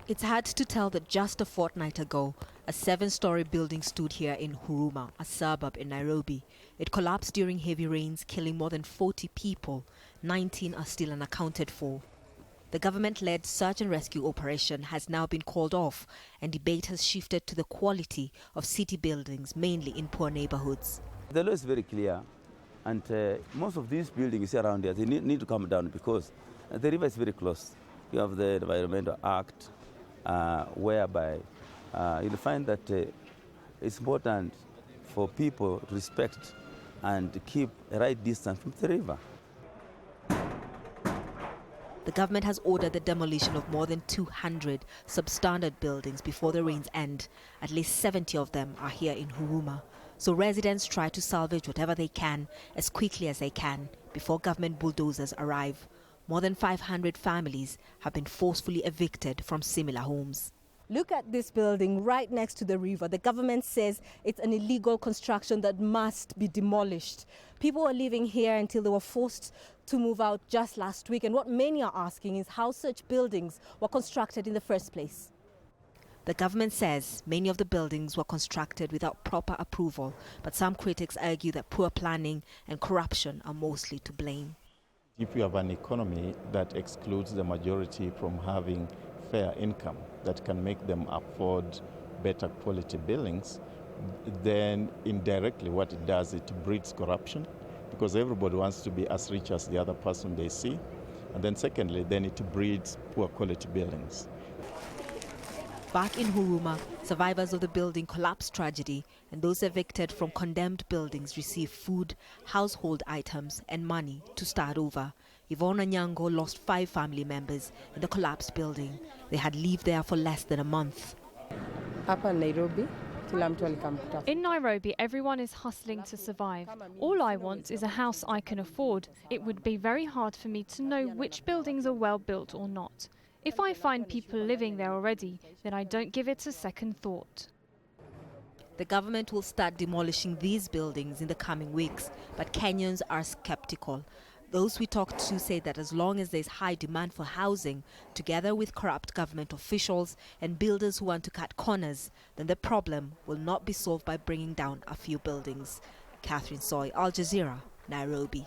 It's hard to tell that just a fortnight ago, a 7-story building stood here in Huruma, a suburb in Nairobi. It collapsed during heavy rains, killing more than 40 people. 19 are still unaccounted for. The government-led search and rescue operation has now been called off, and debate has shifted to the quality of city buildings, mainly in poor neighborhoods. The law is very clear, and most of these buildings around here, they need to come down because the river is very close. You have the Environmental Act, whereby you'll find that it's important for people to respect and keep a right distance from the river. The government has ordered the demolition of more than 200 substandard buildings before the rains end. At least 70 of them are here in Huruma. So residents try to salvage whatever they can as quickly as they can before government bulldozers arrive. More than 500 families have been forcefully evicted from similar homes. Look at this building right next to the river. The government says it's an illegal construction that must be demolished. People were living here until they were forced to move out just last week. And what many are asking is how such buildings were constructed in the first place. The government says many of the buildings were constructed without proper approval, but some critics argue that poor planning and corruption are mostly to blame. If you have an economy that excludes the majority from having fair income that can make them afford better quality buildings, then indirectly what it does, it breeds corruption because everybody wants to be as rich as the other person they see. And then secondly, then it breeds poor quality buildings. Back in Huruma, survivors of the building collapse tragedy and those evicted from condemned buildings receive food, household items and money to start over. Yvonne Anyango lost 5 family members in the collapsed building. They had lived there for less than a month. In Nairobi, everyone is hustling to survive. All I want is a house I can afford. It would be very hard for me to know which buildings are well built or not. If I find people living there already, then I don't give it a second thought. The government will start demolishing these buildings in the coming weeks, but Kenyans are skeptical. Those we talked to say that as long as there's high demand for housing, together with corrupt government officials and builders who want to cut corners, then the problem will not be solved by bringing down a few buildings. Catherine Soy, Al Jazeera, Nairobi.